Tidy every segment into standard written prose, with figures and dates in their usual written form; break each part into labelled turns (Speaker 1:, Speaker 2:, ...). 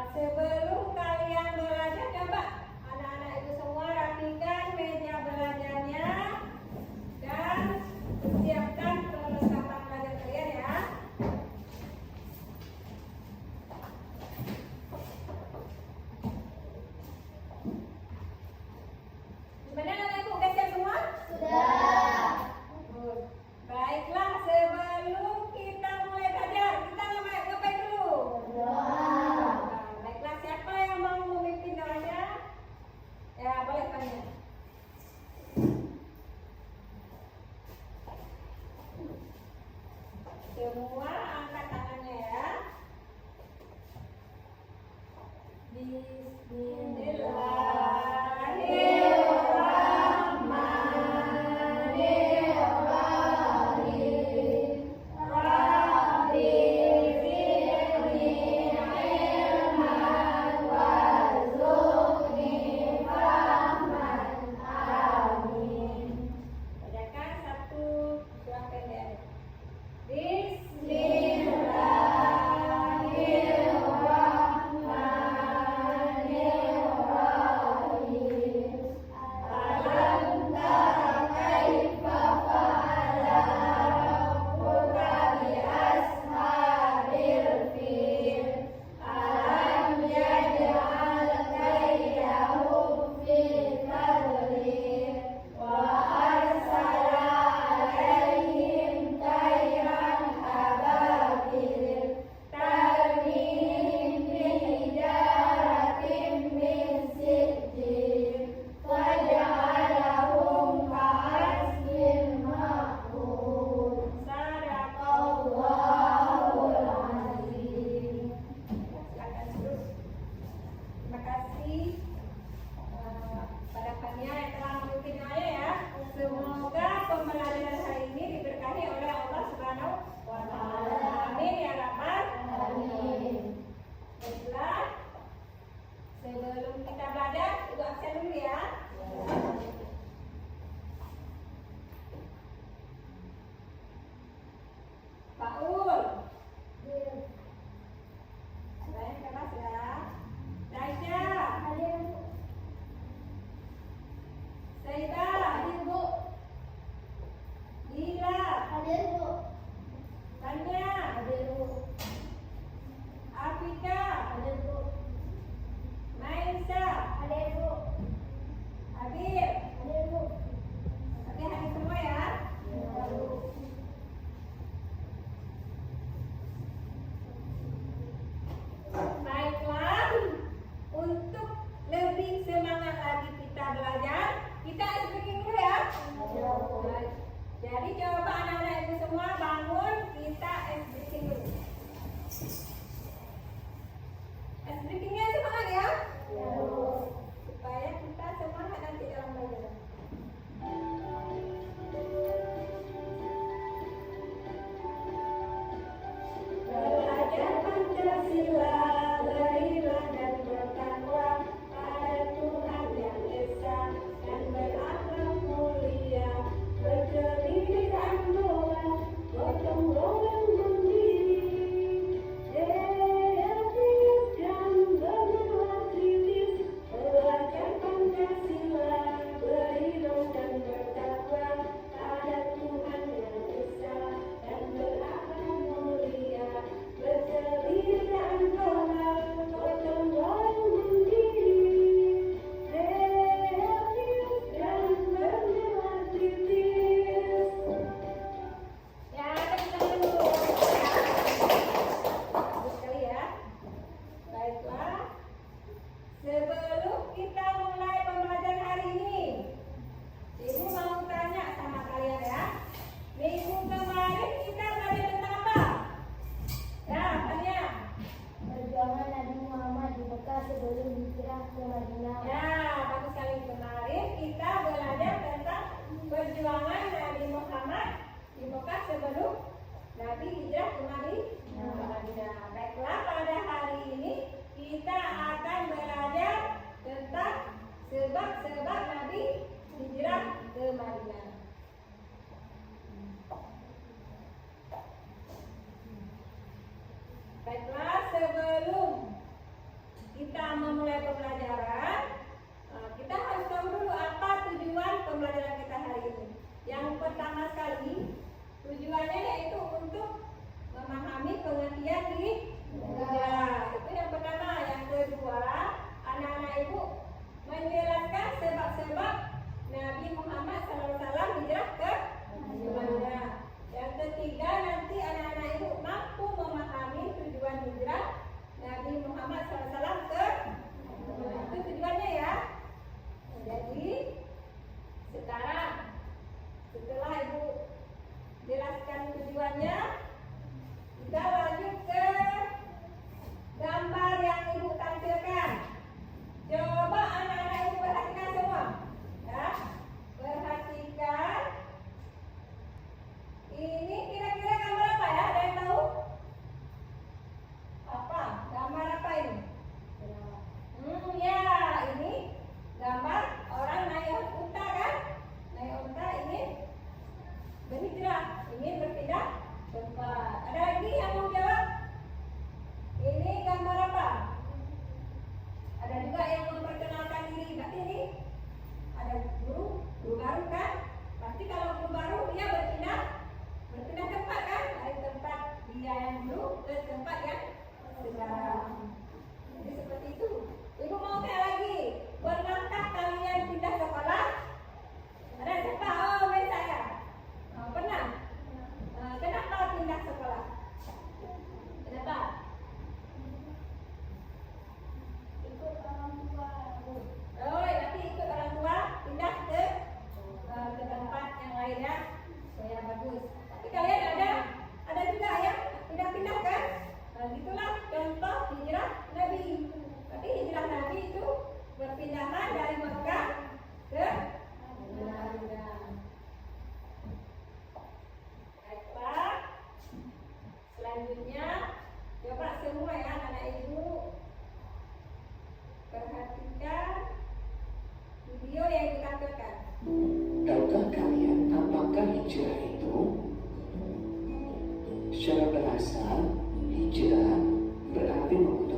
Speaker 1: Sebelum kalian belajar, coba anak-anak itu semua rapikan meja belajarnya dan siapkan perlengkapan belajar kalian ya. Gimana anak-anakku, udah siap semua?
Speaker 2: Sudah.
Speaker 1: Baiklah, sebelum kita mulai belajar, kita ngapain dulu?
Speaker 2: Berdoa.
Speaker 1: Baiklah, siapa yang mau memimpin doanya? Ya, boleh tanya. Semua angkat tangannya ya. Bismillahirrahmanirrahim. Rabbi zidni ilman warzuqni fahman. Amin. Bacakan satu surah pendek. Bismillahirrahmanirrahim. Alam tara kaifa fa'ala rabbuka bi ashabil fil. Alam yaj'al kaydahum fi tadlil wa arsala 'alaihim tayran ababil tarmihim bihijaratin min sijil faj'alahum ka'asfin ma'kul. Sadaqallahul azim. Silakan duduk. Terima kasih pada kalian yang telah memimpin saya ya. Semoga pembelajaran hari ini diberkahi oleh Allah Subhanahu wa Ta'ala. Amin ya Rabbal alamin. Baiklah, sebelum kita belajar, ibu absen dulu ya. Pak Ul, saya ke kelas ya. Raja, Saida, Lila, Tanya, Afika, Maisa, Hadir. Oke, hadir semua ya. Baiklah, untuk lebih semangat lagi kita belajar, kita speaking dulu ya. Jadi coba anak-anak ibu semua bangun, kita speaking dulu. Speakingnya semangat ya. Supaya kita semangat nanti dalam belajar. Belajar Pancasila, beriman dan bertakwa pada Tuhan yang esa dan berakhlak mulia, berdiri dan doa, gotong royong mandiri, kreatif dan bergerak kritis. Belajar Pancasila, beriman dan bertakwa pada Tuhan yang esa dan berakhlak mulia, berdiri dan doa, gotong royong mandiri, kreatif dan bergerak kritis. Ya, kita dulu. Bagus sekali ya. Baiklah. Sebelum kita mulai pembelajaran hari ini, Ibu mau tanya sama kalian ya. Minggu kemarin kita belajar tentang apa? Ya, tanya.
Speaker 2: Perjuangan Nabi Muhammad di Mekah sebelum hijrah ke Madinah.
Speaker 1: Ya, bagus sekali. Kemarin kita belajar tentang perjuangan Nabi Muhammad di Mekah sebelum Nabi hijrah ke Madinah. Baiklah, pada hari ini kita akan belajar tentang sebab-sebab Nabi hijrah ke Madinah. Baiklah, sebelum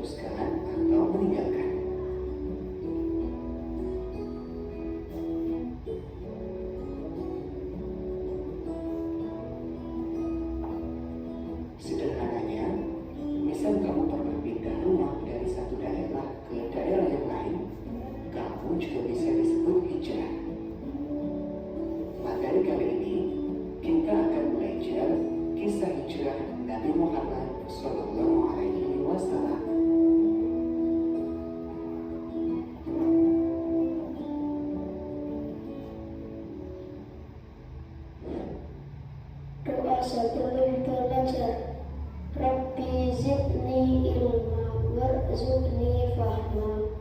Speaker 3: meneruskan atau meninggalkan. Sederhananya, misal kamu pernah pindah rumah dari satu daerah ke daerah yang lain, kamu juga bisa disebut hijrah. Materi kali ini, kita akan belajar kisah hijrah Nabi Muhammad SAW.
Speaker 2: Doa sebelum belajar. Rabbi zidni ilma warzuqni fahma.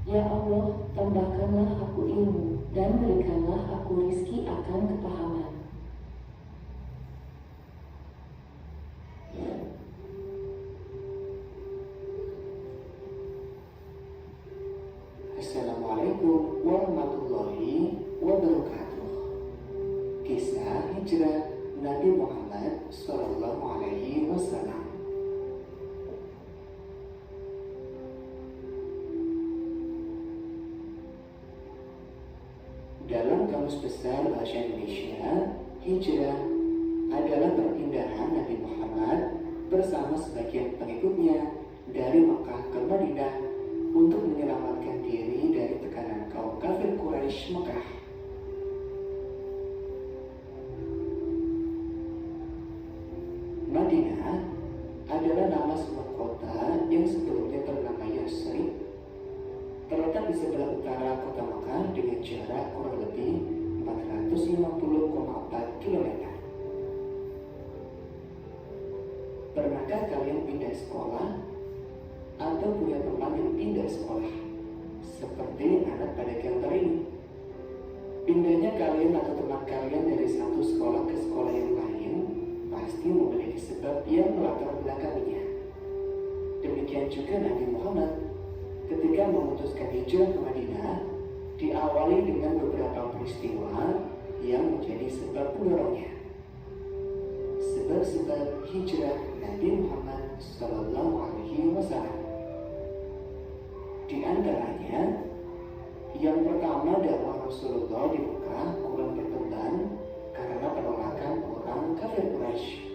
Speaker 4: Ya Allah, tambahkanlah aku ilmu dan berikanlah aku rizki akan kepahaman.
Speaker 3: Assalamualaikum warahmatullahi wabarakatuh. Kisah hijrah Nabi Muhammad SAW. Dalam Kamus Besar Bahasa Indonesia, hijrah adalah perpindahan Nabi Muhammad bersama sebagian pengikutnya dari Makkah ke Madinah untuk menyelamatkan diri dari tekanan kaum kafir Quraisy Mekah. Madinah adalah nama sebuah kota yang sebelumnya bernama Yasrib, terletak di sebelah utara kota Mekah dengan jarak kurang lebih 450,4 km. Pernahkah kalian pindah sekolah atau punya teman yang pindah sekolah? Seperti anak pada gambar ini. Pindahnya kalian atau teman kalian dari satu sekolah ke sekolah yang lain pasti memiliki sebab yang melatar belakanginya. Demikian juga Nabi Muhammad ketika memutuskan hijrah ke Madinah diawali dengan beberapa peristiwa yang menjadi sebab pendorongnya. Sebab-sebab hijrah Nabi Muhammad SAW. Di antaranya, yang pertama dakwah Rasulullah di Mekah kurang berkembang karena penolakan orang kafir Quraisy.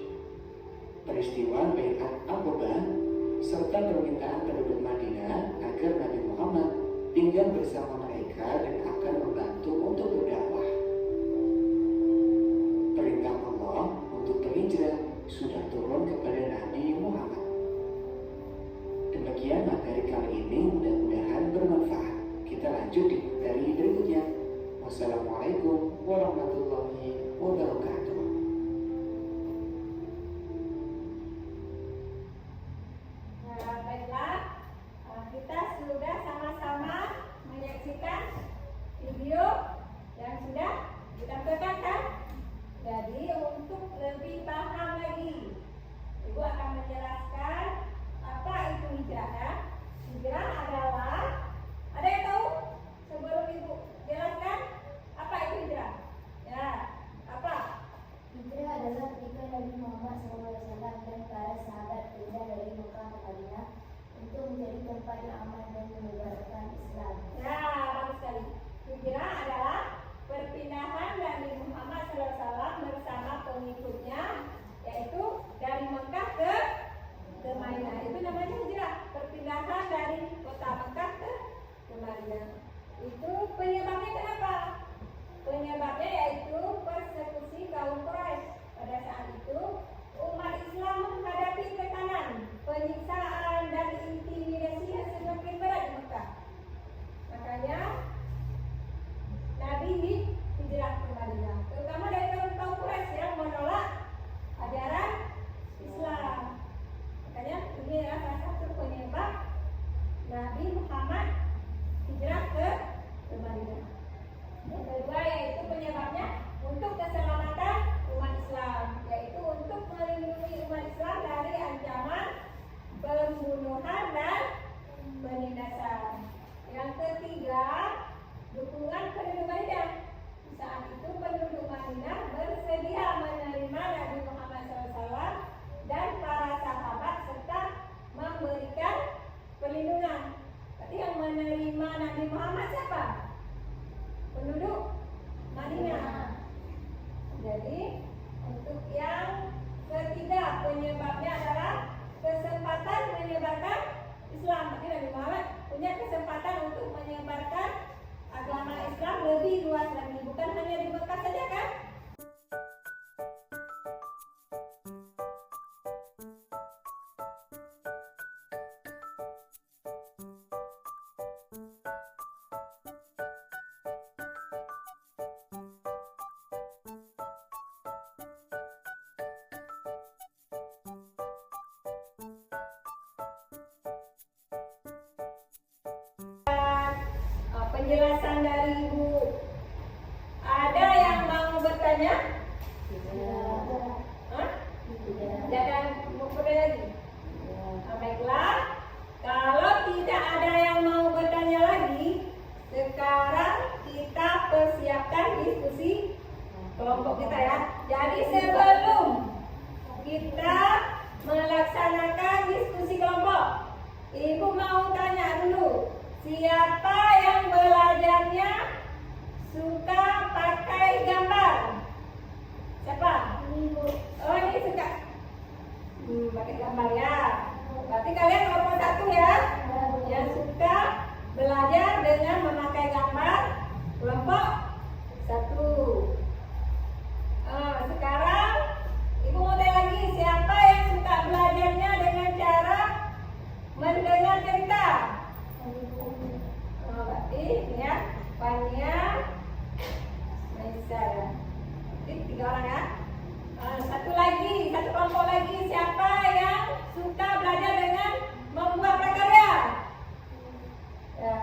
Speaker 3: Peristiwa Bai'at Aqabah serta permintaan penduduk Madinah agar Nabi Muhammad tinggal bersama mereka dan akan membantu untuk berdakwah. Perintah Allah untuk berhijrah sudah turun kepada Nabi Muhammad. Demikian materi kali ini, mudah-mudahan bermanfaat. Kita lanjut di materi berikutnya. Wassalamualaikum warahmatullahi wabarakatuh.
Speaker 1: Nah, baiklah, kita sudah sama-sama menyaksikan video yang sudah ditampilkan kan? Jadi untuk lebih paham lagi, Ibu akan menjelaskan apa itu hijrah ya. Hijrah adalah, ada yang tahu? Sebelum Ibu jelaskan apa itu hijrah? Ya, apa? penjelasan dari Ibu. Ada yang mau bertanya? Hah? Jangan mau bertanya lagi. Baiklah, kalau tidak ada yang mau bertanya lagi, sekarang kita persiapkan diskusi kelompok kita ya. Jadi sebelum kita melaksanakan diskusi kelompok, Ibu mau tanya dulu, siapa yang belajarnya suka pakai gambar? Siapa? Oh, ini suka pakai gambar ya. Berarti kalian kelompok 1 ya, yang suka belajar dengan memakai gambar, kelompok 1. Sekarang Ibu mau tanya lagi, siapa yang suka belajarnya dengan cara mendengar cerita? Berarti ini ya, Fania, Maisa ya. Jadi 3 orang ya. Satu kelompok lagi, siapa yang suka belajar dengan membuat prakarya? Ya,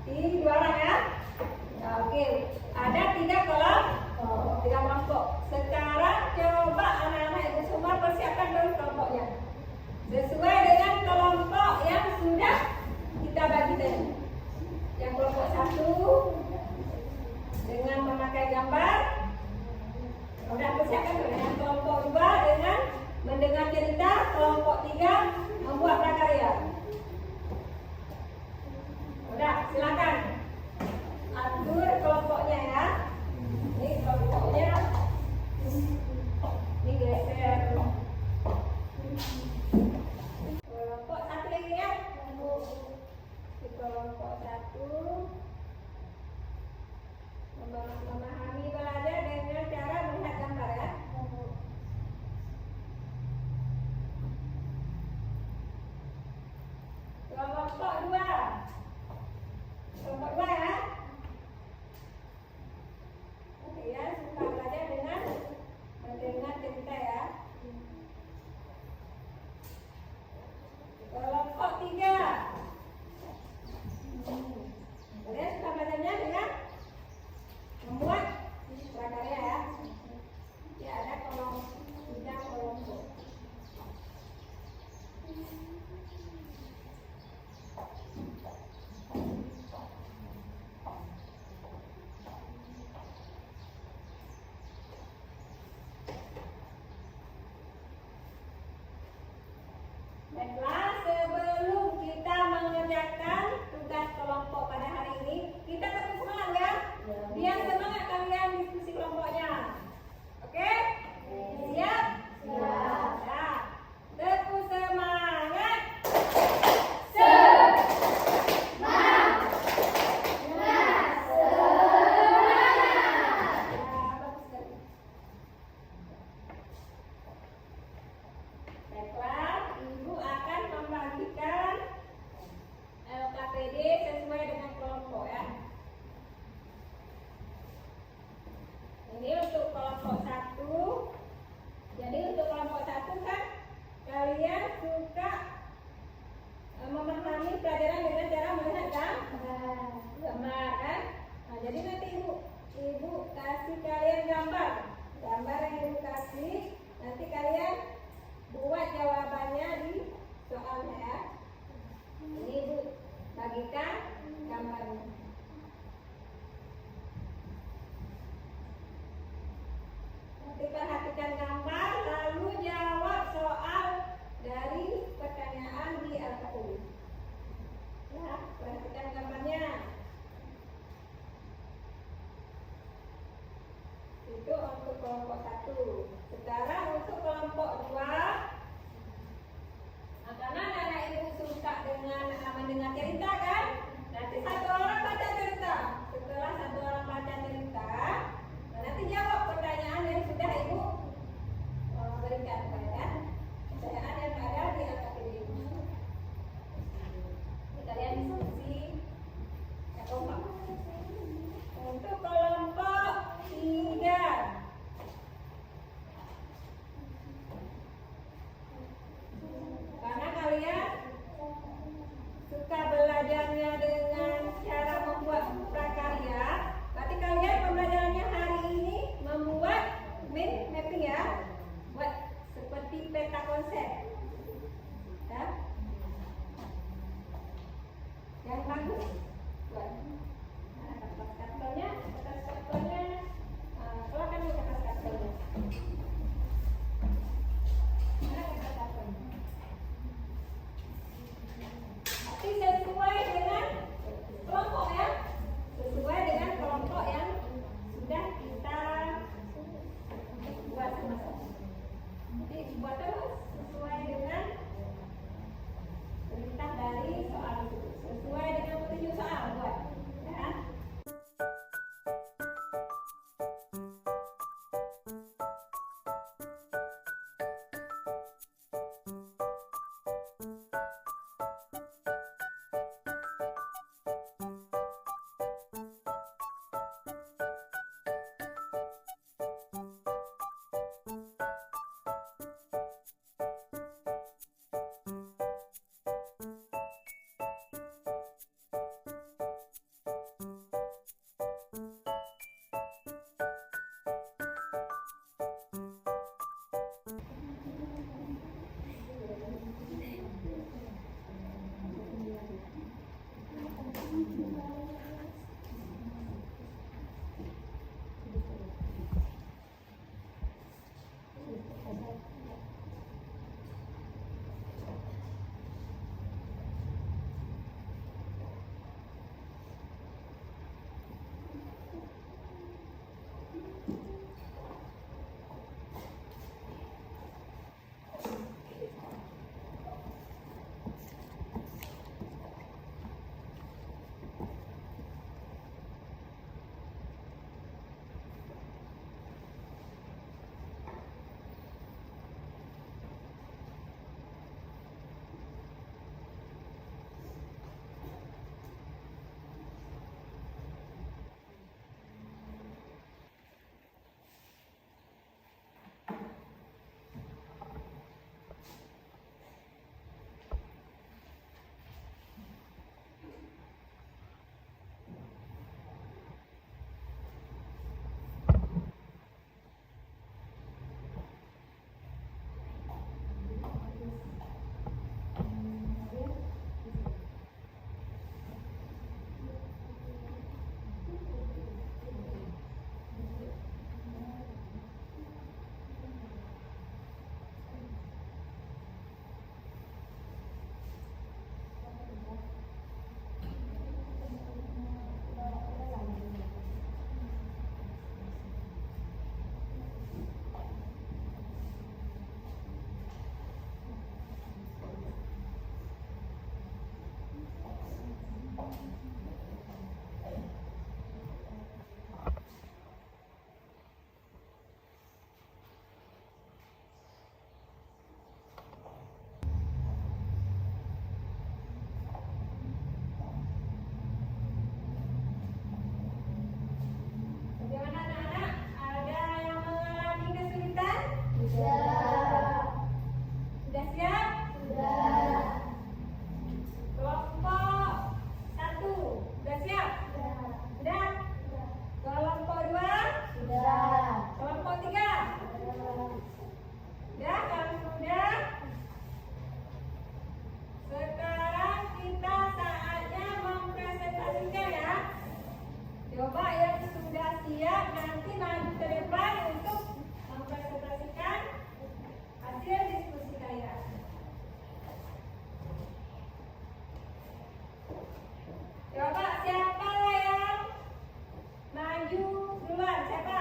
Speaker 1: ini 2 orang ya. Nah, oke, ada 3 kelompok. Sekarang coba anak-anak Ibu semua persiapkan dulu kelompoknya sesuai dengan kelompok yang sudah kita bagi tadi. Yang kelompok 1 dengan memakai gambar, udah persiapkan dulu. Yang kelompok 2 dengan mendengar cerita, kelompok 3 membuat prakarya. Udah, silakan atur kelompoknya ya. Ini kelompoknya, ini geser. Kelompok 1 lagi ya. Di kelompok 1 memahami belajar dengan cara melihat gambar ya. Kelompok 2 ya. Oke ya, suka belajar dengan mendengar cerita ya. Kelompok 3. Kalian suka belajarnya dengan membuat prakarya ya. Ya, ada kelompok 3 kelompok. Baiklah, sebelum kita mengerjakan tugas kelompok pada hari ini, kita tetap semangat ya. Biar semangat kalian diskusi kelompoknya. Oke? Siap? Siap. Nah, tetap semangat. Baiklah, Ibu akan membagikan LKPD sesuai dengan kelompok ya. Ini untuk kelompok 1. Jadi untuk kelompok 1 kan kalian suka memahami pelajaran dengan cara melihat gambar kan. Nah, jadi nanti Ibu kasih kalian gambar yang Ibu kasih, nanti kalian buat jawabannya di soalnya ya. Ini Ibu bagikan gambarnya. Nanti perhatikan gambar, lalu jawab soal dari pertanyaan di LKPD. Ya, perhatikan gambarnya. Itu untuk kelompok 1. Sekarang untuk kelompok 2. Karena anak Ibu suka dengan mendengar cerita kan? Nanti 1 orang baca cerita. Setelah 1 orang baca cerita, nanti jawab pertanyaan yang sudah Ibu berikan ya. Pertanyaan yang ada di LKPD. Kalian diskusi ya, kelompok. Untuk kelompok 3. Bagaimana anak-anak? Ada yang mengalami kesulitan? Sudah siap? Kelompok 1 sudah siap? Sudah? Kelompok 2? Kelompok 3? Sudah? Kalau sudah, sekarang kita saatnya mempresentasikan ya. Coba yang sudah siap nanti maju ke depan untuk mempresentasikan hasil diskusi kalian. Coba siapa yang maju duluan? Siapa?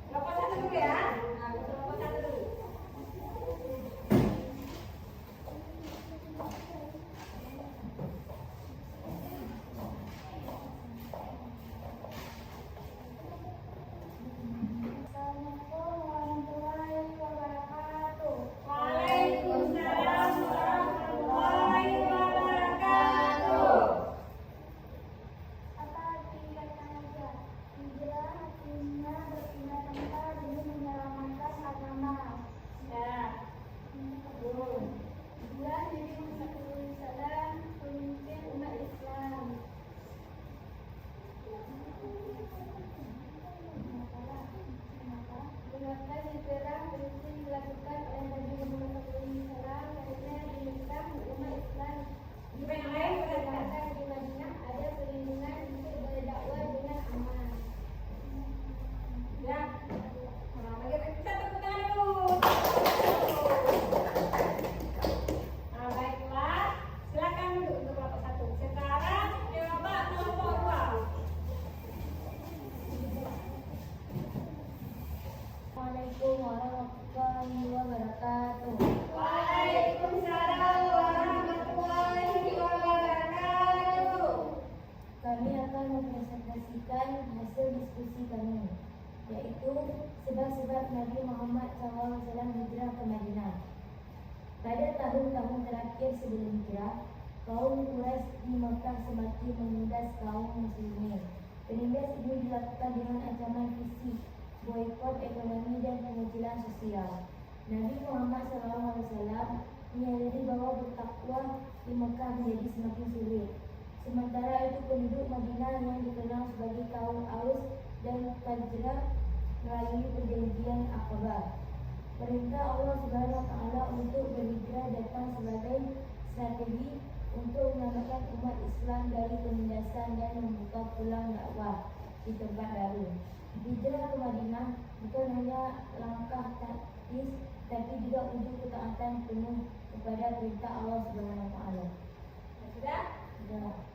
Speaker 1: Kelompok 1 dulu ya. Nah, kelompok 1 dulu.
Speaker 2: Assalamualaikum warahmatullahi wabarakatuh.
Speaker 1: Waalaikumsalam warahmatullahi wabarakatuh.
Speaker 2: Apa arti kata hijrah? Hijrah artinya berpindah tempat demi menyelamatkan agama.
Speaker 1: Ya.
Speaker 2: Hijrah Nabi Muhammad SAW pemimpin umat Islam. Gerakan hijrah rutin dilakukan oleh Nabi Muhammad SAW karena di Mekah umat Islam
Speaker 1: Juga yang lain boleh kan?
Speaker 2: sedangkan di Madinah ada perlindungan untuk berdakwah dengan aman.
Speaker 1: Ya. Nah, bagaimana kita tepuk tangan dulu? Nah, baiklah. Silakan duduk untuk kelompok 1. Sekarang coba kelompok 2.
Speaker 2: Assalamualaikum warahmatullahi wabarakatuh.
Speaker 1: Waalaikumsalam warahmatullahi wabarakatuh.
Speaker 2: Kami akan mempresentasikan hasil diskusi kami, yaitu sebab-sebab Nabi Muhammad SAW hijrah ke Madinah. Pada tahun-tahun terakhir sebelum hijrah, kaum Quraisy di Mekah semakin menindas kaum muslimin. Penindas ini dilakukan dengan ancaman fisik, boikot ekonomi dan pengucilan sosial. Nabi Muhammad SAW menyadari bahwa bertakwa di Mekah menjadi semakin sulit. Sementara itu penduduk Madinah yang dikenal sebagai kaum Aus dan Khazraj melalui perjanjian Aqabah. Perintah Allah Subhanahu wa taala untuk berhijrah datang sebagai strategi untuk menyelamatkan umat Islam dari penindasan dan membuka pulang dakwah di tempat baru. Hijrah ke Madinah bukan hanya langkah taktis, tapi juga wujud ketaatan penuh kepada perintah Allah Subhanahu Wa Taala.
Speaker 1: Sudah?
Speaker 2: Sudah.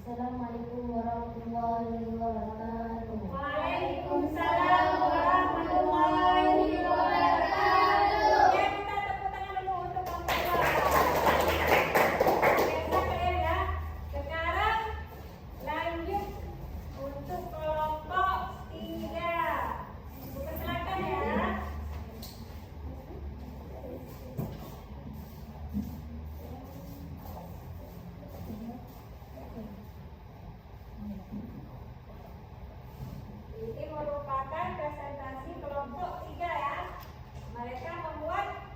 Speaker 2: Assalamualaikum warahmatullahi wabarakatuh.
Speaker 1: Waalaikumsalam warahmatullahi wabarakatuh. Ya, kita tepuk tangan dulu untuk Bang Firman. Biasa kalian ya. Sekarang lanjut untuk kelompok 3. Persilakan ya. Ini merupakan presentasi kelompok 3 ya. Mereka membuat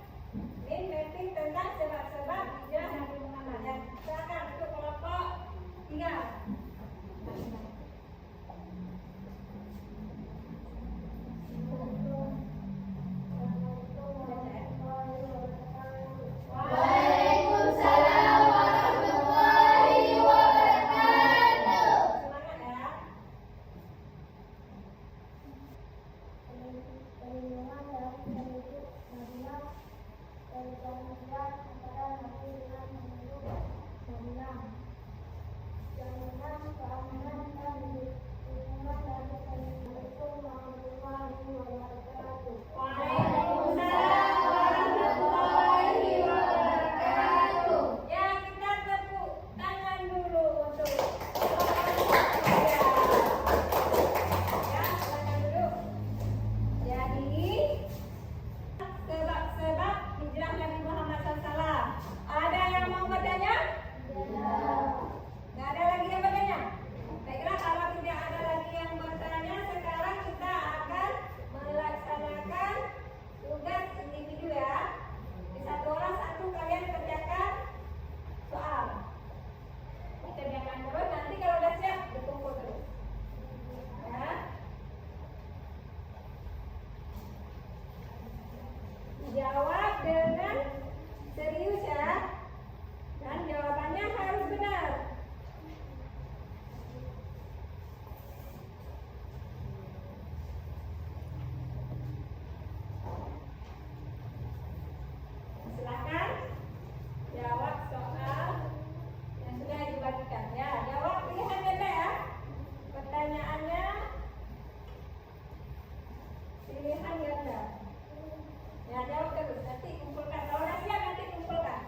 Speaker 1: mind mapping tentang sebab-sebab hijrah Nabi Muhammad. Dan silakan untuk kelompok 3.
Speaker 2: Waalaikumsalam warahmatullahi wabarakatuh.
Speaker 1: Semangat ya.
Speaker 2: Perlindungan dari penduduk Madinah dari permusuhan antara Nabi dengan penduduk Madinah. Jaminan keamanan dan dukungan dari Assalamualaikum warahmatullahi wabarakatuh.
Speaker 1: Waalaikumsalam warahmatullahi wabarakatuh. Ya, kita tepuk tangan dulu untuk kelompok 3. Ya, silakan duduk. Jadi, sebab-sebab hijrah Nabi Muhammad SAW. Ada yang mau bertanya? Nggak ada lagi yang bertanya? Baiklah, kalau tidak ada lagi yang bertanya, sekarang kita akan melaksanakan tugas individu ya. Di satu orang satu kalian kerjakan soal. Dikerjakan terus, nanti kalau udah siap dikumpul terus. Ya. Jawab dengan serius ya. Dan jawabannya harus benar. Silakan jawab soal yang sudah dibagikan ya. Jawab pilihan ganda ya. Pertanyaannya pilihan ganda. Ya, jawab terus. Nanti kumpulkan. Kalau udah siap nanti kumpulkan.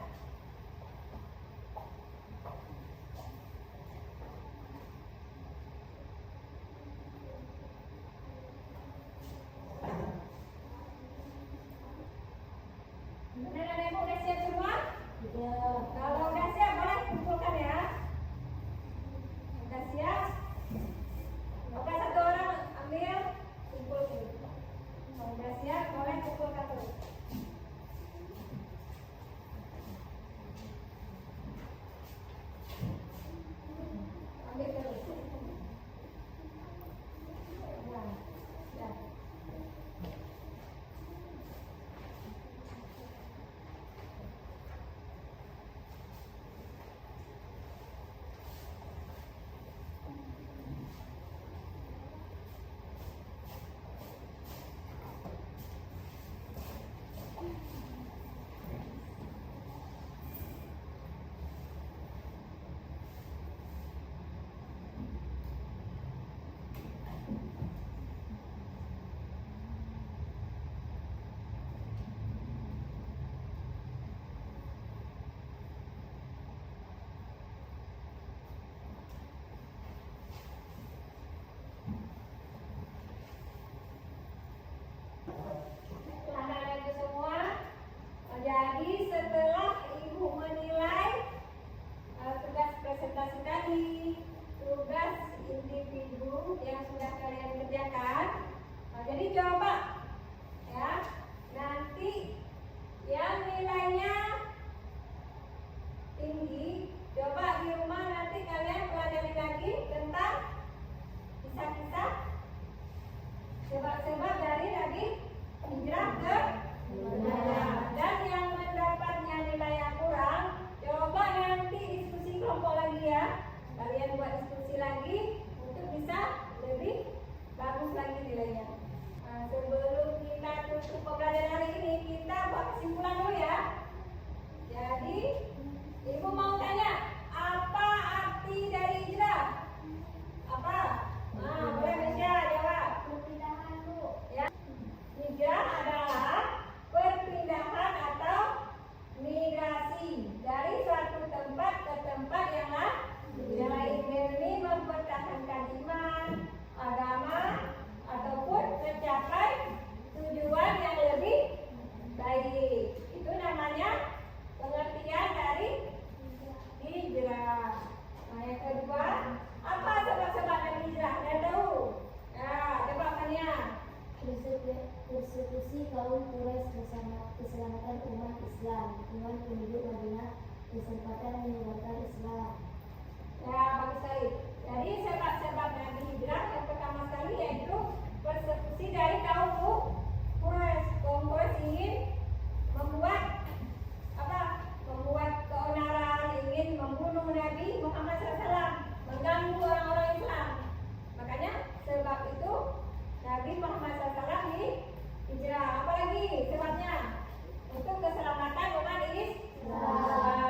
Speaker 1: Benar ada yang udah siap semua?
Speaker 2: Ya.
Speaker 1: Kalau udah siap boleh kumpulkan ya. Udah siap? Oke, satu orang ambil kumpulkan. Kalau udah siap boleh kumpulkan terus. Ambil terus. Nah, ya. Anak-anak itu semua. Jadi setelah ibu menilai tugas presentasi tadi, tugas individu yang sudah kalian kerjakan, jadi coba ya, nanti yang nilainya tinggi, coba di rumah nanti kalian pelajari lagi tentang kisah-kisah sebab-sebab dari Nabi hijrah ke Madinah. Dan yang mendapatnya nilai yang kurang, coba
Speaker 2: dan menyebarkan Islam.
Speaker 1: Ya, bagus sekali. Jadi sebab-sebab Nabi hijrah yang pertama sekali yaitu persekusi dari kaum Quraisy. Kaum Quraisy ingin membuat membuat keonaran, ingin membunuh Nabi Muhammad SAW, mengganggu orang-orang Islam. Makanya sebab itu Nabi Muhammad SAW hijrah. Apalagi sebabnya? Untuk keselamatan umat Islam.